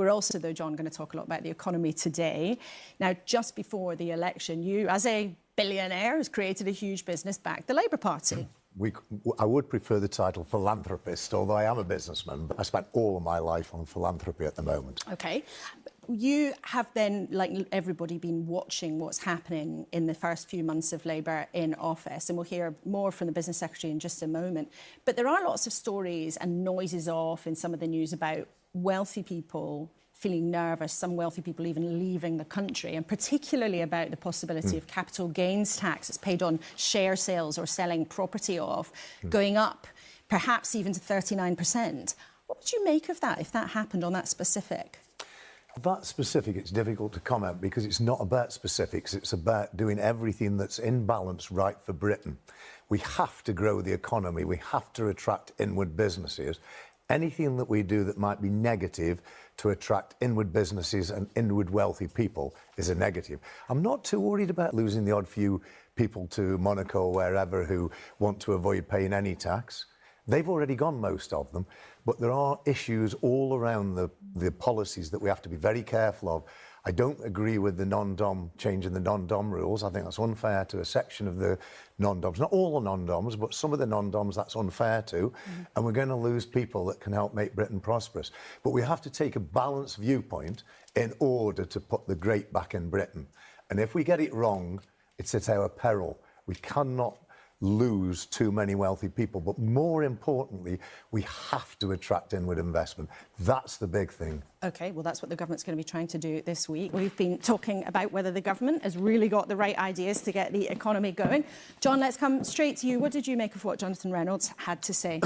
We're also, though, John, going to talk a lot about the economy today. Now, just before the election, you, as a billionaire, has created a huge business, backed the Labour Party. I would prefer the title philanthropist, although I am a businessman. But I spent all of my life on philanthropy at the moment. OK. You have then, like everybody, been watching what's happening in the first few months of Labour in office, and we'll hear more from the Business Secretary in just a moment. But there are lots of stories and noises off in some of the news about wealthy people feeling nervous, some wealthy people even leaving the country, and particularly about the possibility of capital gains tax that's paid on share sales or selling property off, going up perhaps even to 39%. What would you make of that if that happened on that specific? That specific, it's difficult to comment because it's not about specifics. It's about doing everything that's in balance right for Britain. We have to grow the economy. We have to attract inward businesses. Anything that we do that might be negative to attract inward businesses and inward wealthy people is a negative. I'm not too worried about losing the odd few people to Monaco or wherever who want to avoid paying any tax. They've already gone, most of them. But there are issues all around the policies that we have to be very careful of. I don't agree with the non-dom, changing the non-dom rules. I think that's unfair to a section of the non-doms. Not all the non-doms, but some of the non-doms that's unfair to. And we're going to lose people that can help make Britain prosperous. But we have to take a balanced viewpoint in order to put the great back in Britain. And if we get it wrong, it's at our peril. We cannot lose too many wealthy people, but more importantly, we have to attract inward investment. That's the big thing. OK, well, that's what the government's going to be trying to do this week. We've been talking about whether the government has really got the right ideas to get the economy going. John, let's come straight to you. What did you make of what Jonathan Reynolds had to say?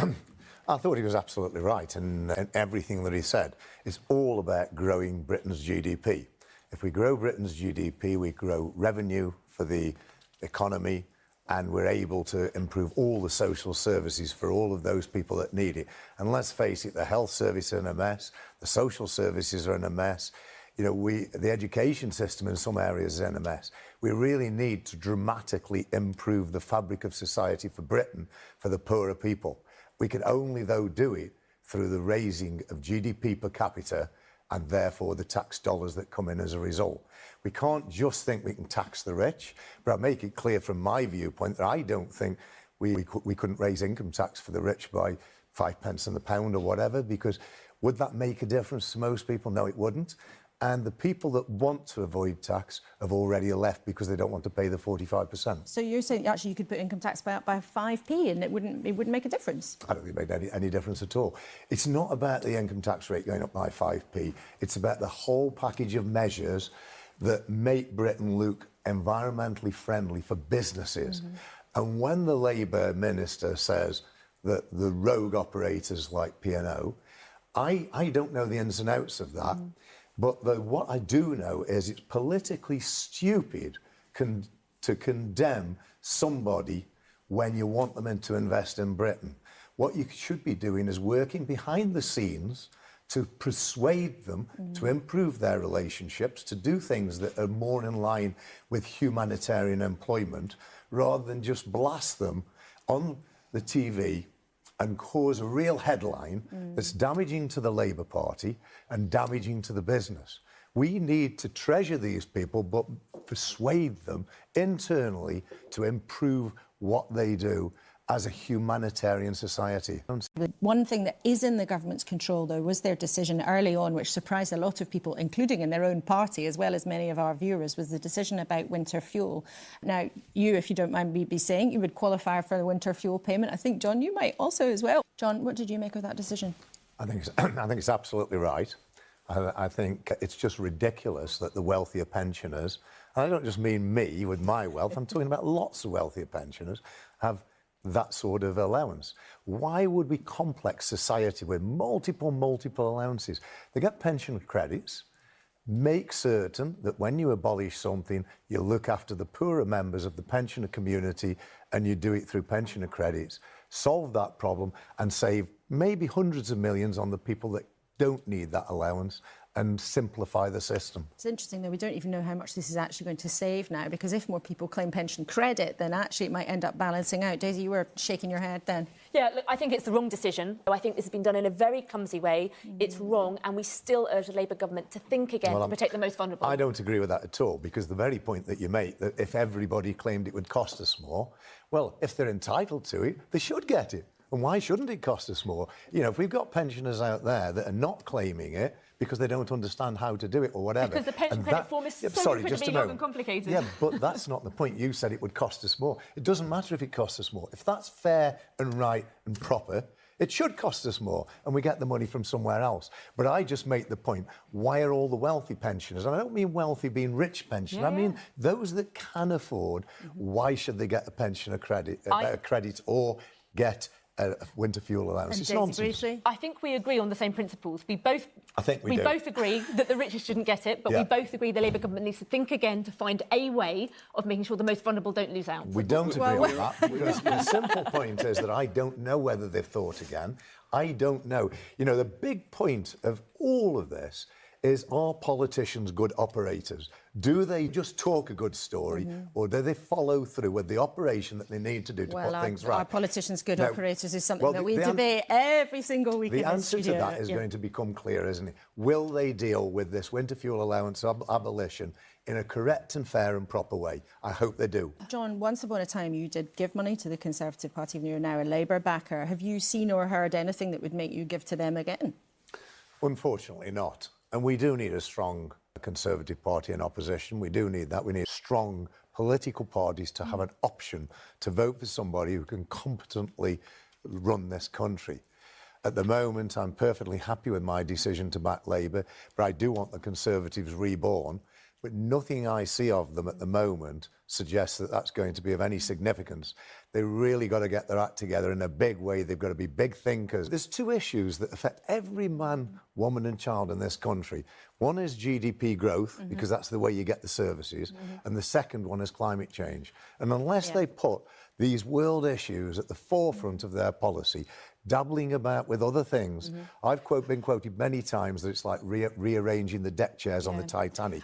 I thought he was absolutely right in everything that he said. It's all about growing Britain's GDP. If we grow Britain's GDP, we grow revenue for the economy, and we're able to improve all the social services for all of those people that need it. And let's face it, the health service is in a mess, the social services are in a mess. You know, the education system in some areas is in a mess. We really need to dramatically improve the fabric of society for Britain, for the poorer people. We can only, though, do it through the raising of GDP per capita and therefore the tax dollars that come in as a result. We can't just think we can tax the rich, but I make it clear from my viewpoint that I don't think we couldn't raise income tax for the rich by 5 pence on the pound or whatever, because would that make a difference to most people? No, it wouldn't. And the people that want to avoid tax have already left because they don't want to pay the 45%. So you're saying actually you could put income tax up by 5p and it wouldn't make a difference? I don't think it made any difference at all. It's not about the income tax rate going up by 5p. It's about the whole package of measures that make Britain look environmentally friendly for businesses. And when the Labour minister says that the rogue operators like P&O, I don't know the ins and outs of that. But what I do know is it's politically stupid to condemn somebody when you want them to invest in Britain. What you should be doing is working behind the scenes to persuade them to improve their relationships, to do things that are more in line with humanitarian employment, rather than just blast them on the TV and cause a real headline that's damaging to the Labour Party and damaging to the business. We need to treasure these people, but persuade them internally to improve what they do as a humanitarian society. The one thing that is in the government's control, though, was their decision early on, which surprised a lot of people, including in their own party, as well as many of our viewers, was the decision about winter fuel. Now, you, if you don't mind me saying, you would qualify for the winter fuel payment. I think, John, you might also as well. John, what did you make of that decision? I think it's absolutely right. I think it's just ridiculous that the wealthier pensioners, and I don't just mean me with my wealth, I'm talking about lots of wealthier pensioners, have that sort of allowance. Why would we complex society with multiple allowances? They get pension credits. Make certain that when you abolish something, you look after the poorer members of the pensioner community and you do it through pensioner credits. Solve that problem and save maybe hundreds of millions on the people that don't need that allowance and simplify the system. It's interesting, though, we don't even know how much this is actually going to save now, because if more people claim pension credit, then actually it might end up balancing out. Daisy, you were shaking your head then. Yeah, look, I think it's the wrong decision. I think this has been done in a very clumsy way. It's wrong, and we still urge the Labour government to think again to protect the most vulnerable. I don't agree with that at all, because the very point that you make, that if everybody claimed it would cost us more, well, if they're entitled to it, they should get it. And why shouldn't it cost us more? You know, if we've got pensioners out there that are not claiming it because they don't understand how to do it or whatever. Because the pension credit form is so incredibly long and complicated. Yeah, but that's not the point. You said it would cost us more. It doesn't matter if it costs us more. If that's fair and right and proper, it should cost us more, and we get the money from somewhere else. But I just make the point, why are all the wealthy pensioners, and I don't mean wealthy being rich pensioners, I mean those that can afford, why should they get a pensioner credit, credit or get a winter fuel allowance? It's nonsense. Briefly? I think we agree on the same principles. We both agree that the richest shouldn't get it, but we both agree the Labour government needs to think again to find a way of making sure the most vulnerable don't lose out. We don't agree on that, because the simple point is that I don't know whether they've thought again. I don't know. You know, the big point of all of this is, are politicians good operators? Do they just talk a good story, or do they follow through with the operation that they need to do to put things right? Our politicians good operators is something that we debate every single week. The answer to that is going to become clear, isn't it? Will they deal with this winter fuel allowance abolition in a correct and fair and proper way? I hope they do. John, once upon a time you did give money to the Conservative Party, and you're now a Labour backer. Have you seen or heard anything that would make you give to them again? Unfortunately not. And we do need a strong Conservative Party in opposition. We do need that. We need strong political parties to have an option to vote for somebody who can competently run this country. At the moment, I'm perfectly happy with my decision to back Labour, but I do want the Conservatives reborn. But nothing I see of them at the moment suggests that that's going to be of any significance. They really got to get their act together in a big way. They've got to be big thinkers. There's two issues that affect every man, woman and child in this country. One is GDP growth, because that's the way you get the services, and the second one is climate change. And unless they put these world issues at the forefront of their policy, dabbling about with other things, I've been quoted many times that it's like rearranging the deck chairs on the Titanic.